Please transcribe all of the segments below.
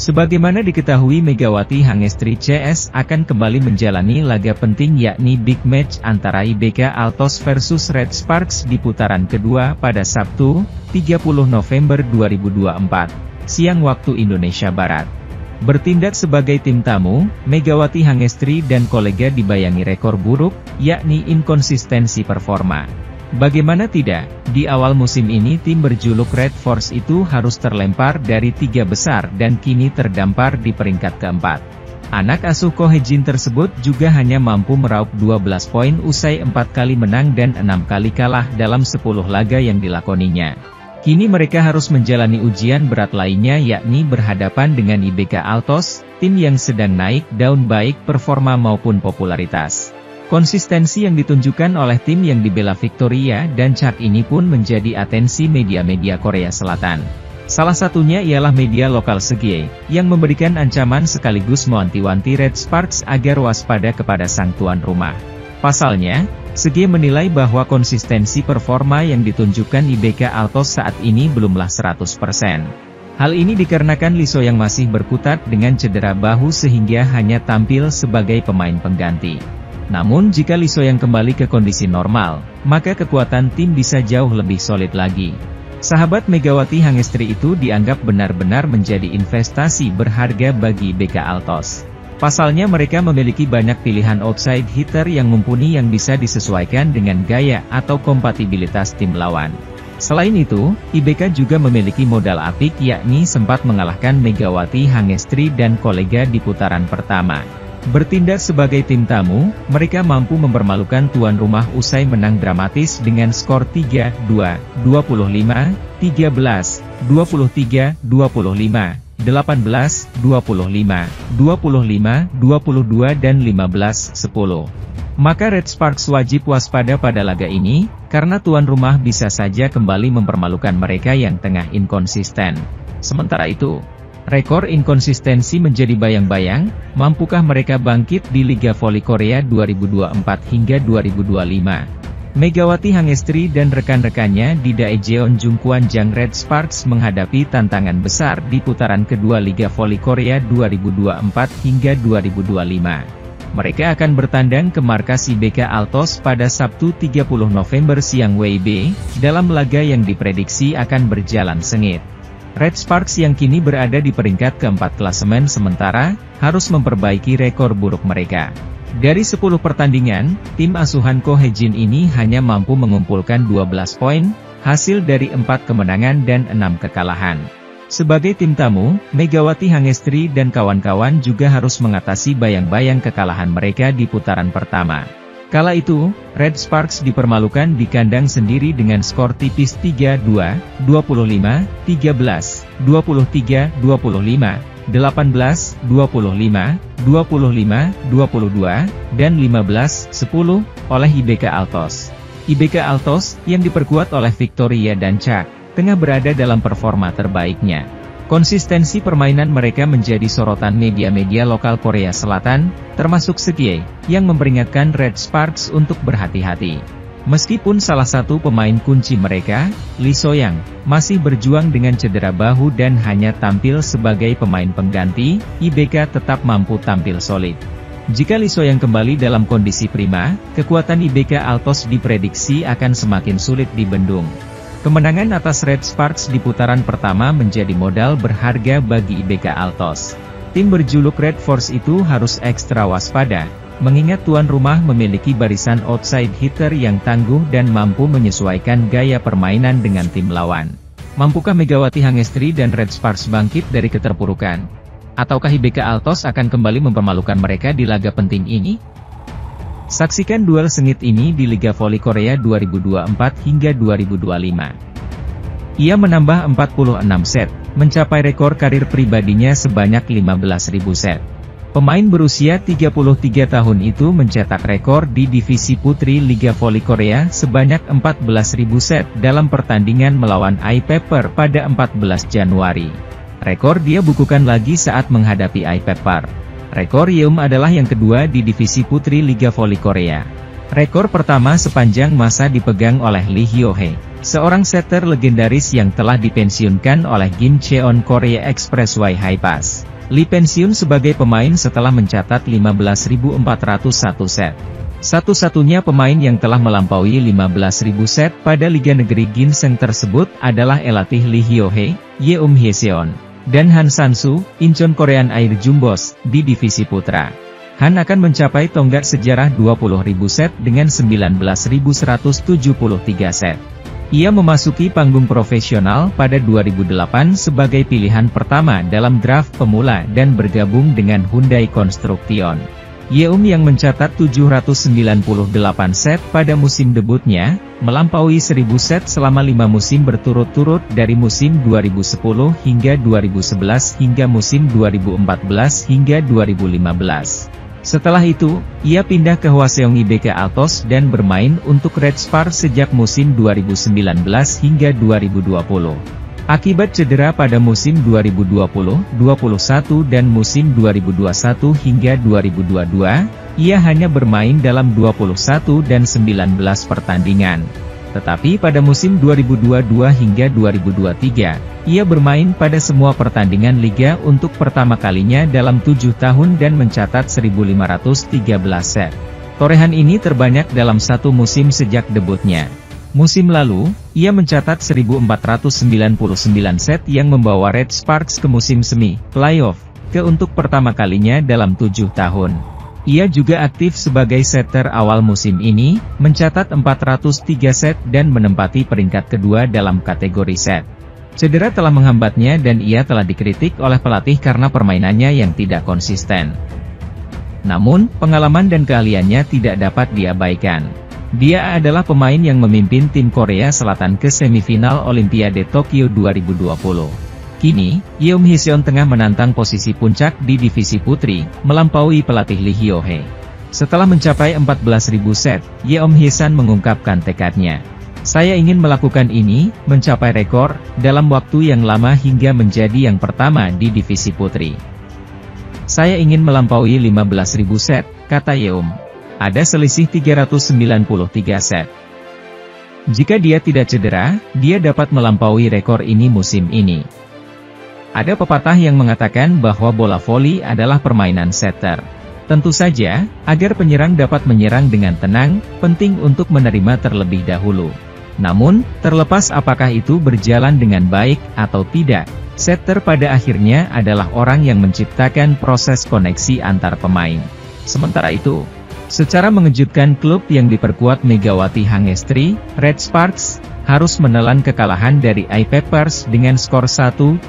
Sebagaimana diketahui, Megawati Hangestri CS akan kembali menjalani laga penting yakni big match antara IBK Altos versus Red Sparks di putaran kedua pada Sabtu, 30 November 2024, siang waktu Indonesia Barat. Bertindak sebagai tim tamu, Megawati Hangestri dan kolega dibayangi rekor buruk, yakni inkonsistensi performa. Bagaimana tidak, di awal musim ini tim berjuluk Red Force itu harus terlempar dari 3 besar dan kini terdampar di peringkat keempat. Anak asuh Ko Hee-jin tersebut juga hanya mampu meraup 12 poin usai 4 kali menang dan 6 kali kalah dalam 10 laga yang dilakoninya. Kini mereka harus menjalani ujian berat lainnya yakni berhadapan dengan IBK Altos, tim yang sedang naik daun baik performa maupun popularitas. Konsistensi yang ditunjukkan oleh tim yang dibela Victoria dan Chak ini pun menjadi atensi media-media Korea Selatan. Salah satunya ialah media lokal Segie, yang memberikan ancaman sekaligus mewanti-wanti Red Sparks agar waspada kepada sang tuan rumah. Pasalnya, Segie menilai bahwa konsistensi performa yang ditunjukkan IBK Altos saat ini belumlah 100%. Hal ini dikarenakan Lee So-young masih berkutat dengan cedera bahu sehingga hanya tampil sebagai pemain pengganti. Namun jika Lee So-young kembali ke kondisi normal, maka kekuatan tim bisa jauh lebih solid lagi. Sahabat Megawati Hangestri itu dianggap benar-benar menjadi investasi berharga bagi IBK Altos. Pasalnya mereka memiliki banyak pilihan outside hitter yang mumpuni yang bisa disesuaikan dengan gaya atau kompatibilitas tim lawan. Selain itu, IBK juga memiliki modal apik yakni sempat mengalahkan Megawati Hangestri dan kolega di putaran pertama. Bertindak sebagai tim tamu, mereka mampu mempermalukan tuan rumah usai menang dramatis dengan skor 3-2, 25, 13, 23, 25, 18, 25, 25, 22 dan 15, 10. Maka Red Sparks wajib waspada pada laga ini, karena tuan rumah bisa saja kembali mempermalukan mereka yang tengah inkonsisten. Sementara itu, rekor inkonsistensi menjadi bayang-bayang, mampukah mereka bangkit di Liga Voli Korea 2024 hingga 2025? Megawati Hangestri dan rekan-rekannya di Daejeon Jungkwanjang Red Sparks menghadapi tantangan besar di putaran kedua Liga Voli Korea 2024 hingga 2025. Mereka akan bertandang ke markas IBK Altos pada Sabtu 30 November siang WIB, dalam laga yang diprediksi akan berjalan sengit. Red Sparks yang kini berada di peringkat keempat klasemen sementara, harus memperbaiki rekor buruk mereka. Dari 10 pertandingan, tim asuhan Ko Hee-jin ini hanya mampu mengumpulkan 12 poin, hasil dari 4 kemenangan dan 6 kekalahan. Sebagai tim tamu, Megawati Hangestri dan kawan-kawan juga harus mengatasi bayang-bayang kekalahan mereka di putaran pertama. Kala itu, Red Sparks dipermalukan di kandang sendiri dengan skor tipis 3-2, 25, 13, 23, 25, 18, 25, 25, 22, dan 15, 10, oleh IBK Altos. IBK Altos, yang diperkuat oleh Victoria dan Chak, tengah berada dalam performa terbaiknya. Konsistensi permainan mereka menjadi sorotan media-media lokal Korea Selatan, termasuk Segie, yang memperingatkan Red Sparks untuk berhati-hati. Meskipun salah satu pemain kunci mereka, Lee So-young, masih berjuang dengan cedera bahu dan hanya tampil sebagai pemain pengganti, IBK tetap mampu tampil solid. Jika Lee So-young kembali dalam kondisi prima, kekuatan IBK Altos diprediksi akan semakin sulit dibendung. Kemenangan atas Red Sparks di putaran pertama menjadi modal berharga bagi IBK Altos. Tim berjuluk Red Force itu harus ekstra waspada, mengingat tuan rumah memiliki barisan outside hitter yang tangguh dan mampu menyesuaikan gaya permainan dengan tim lawan. Mampukah Megawati Hangestri dan Red Sparks bangkit dari keterpurukan? Ataukah IBK Altos akan kembali mempermalukan mereka di laga penting ini? Saksikan duel sengit ini di Liga Voli Korea 2024 hingga 2025. Ia menambah 46 set, mencapai rekor karir pribadinya sebanyak 15.000 set. Pemain berusia 33 tahun itu mencetak rekor di divisi putri Liga Voli Korea sebanyak 14.000 set dalam pertandingan melawan iPepper pada 14 Januari. Rekor dia bukukan lagi saat menghadapi iPepper. Rekor Yeom adalah yang kedua di divisi putri Liga Voli Korea. Rekor pertama sepanjang masa dipegang oleh Lee Hyo-hee, seorang setter legendaris yang telah dipensiunkan oleh Kim Cheon Korea Expressway High Pass. Lee pensiun sebagai pemain setelah mencatat 15.401 set. Satu-satunya pemain yang telah melampaui 15.000 set pada Liga Negeri Ginseng tersebut adalah elatih Lee Hyo-hee, Yeom Hye-seon, dan Han San-soo, Incheon Korean Air Jumbos, di divisi putra. Han akan mencapai tonggak sejarah 20.000 set dengan 19.173 set. Ia memasuki panggung profesional pada 2008 sebagai pilihan pertama dalam draft pemula dan bergabung dengan Hyundai Construction. Yeom yang mencatat 798 set pada musim debutnya, melampaui 1.000 set selama 5 musim berturut-turut dari musim 2010 hingga 2011 hingga musim 2014 hingga 2015. Setelah itu, ia pindah ke Hwaseong IBK Altos dan bermain untuk Red Sparks sejak musim 2019 hingga 2020. Akibat cedera pada musim 2020-21 dan musim 2021 hingga 2022, ia hanya bermain dalam 21 dan 19 pertandingan. Tetapi pada musim 2022 hingga 2023, ia bermain pada semua pertandingan liga untuk pertama kalinya dalam 7 tahun dan mencatat 1.513 set. Torehan ini terbanyak dalam satu musim sejak debutnya. Musim lalu, ia mencatat 1.499 set yang membawa Red Sparks ke musim semi playoff ke untuk pertama kalinya dalam 7 tahun. Ia juga aktif sebagai setter awal musim ini, mencatat 403 set dan menempati peringkat kedua dalam kategori set. Cedera telah menghambatnya dan ia telah dikritik oleh pelatih karena permainannya yang tidak konsisten. Namun, pengalaman dan keahliannya tidak dapat diabaikan. Dia adalah pemain yang memimpin tim Korea Selatan ke semifinal Olimpiade Tokyo 2020. Kini, Yeom Hye-seon tengah menantang posisi puncak di divisi putri, melampaui pelatih Lee Hyo-hee. Setelah mencapai 14.000 set, Yeom Hye-seon mengungkapkan tekadnya. Saya ingin melakukan ini, mencapai rekor, dalam waktu yang lama hingga menjadi yang pertama di divisi putri. Saya ingin melampaui 15.000 set, kata Yeom. Ada selisih 393 set. Jika dia tidak cedera, dia dapat melampaui rekor ini musim ini. Ada pepatah yang mengatakan bahwa bola voli adalah permainan setter. Tentu saja, agar penyerang dapat menyerang dengan tenang, penting untuk menerima terlebih dahulu. Namun, terlepas apakah itu berjalan dengan baik atau tidak, setter pada akhirnya adalah orang yang menciptakan proses koneksi antar pemain. Sementara itu, secara mengejutkan klub yang diperkuat Megawati Hangestri, Red Sparks, harus menelan kekalahan dari I-Papers dengan skor 1-3,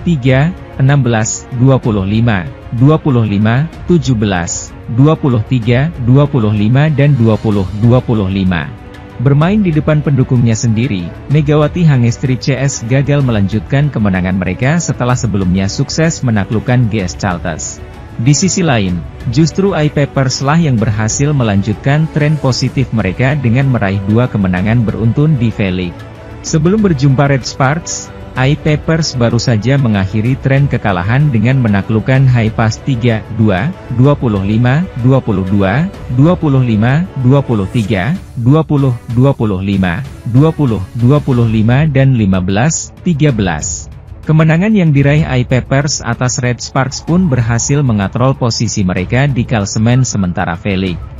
16, 25, 25, 17, 23, 25 dan 20-25. Bermain di depan pendukungnya sendiri, Megawati Hangestri CS gagal melanjutkan kemenangan mereka setelah sebelumnya sukses menaklukkan GS Caltech. Di sisi lain, justru I-Papers lah yang berhasil melanjutkan tren positif mereka dengan meraih 2 kemenangan beruntun di V-League. Sebelum berjumpa Red Sparks, I-Papers baru saja mengakhiri tren kekalahan dengan menaklukkan High Pass 3-2, 25, 22, 25, 23, 20, 25, 20, 25 dan 15, 13. Kemenangan yang diraih I-Papers atas Red Sparks pun berhasil mengatrol posisi mereka di klasemen sementara V-League.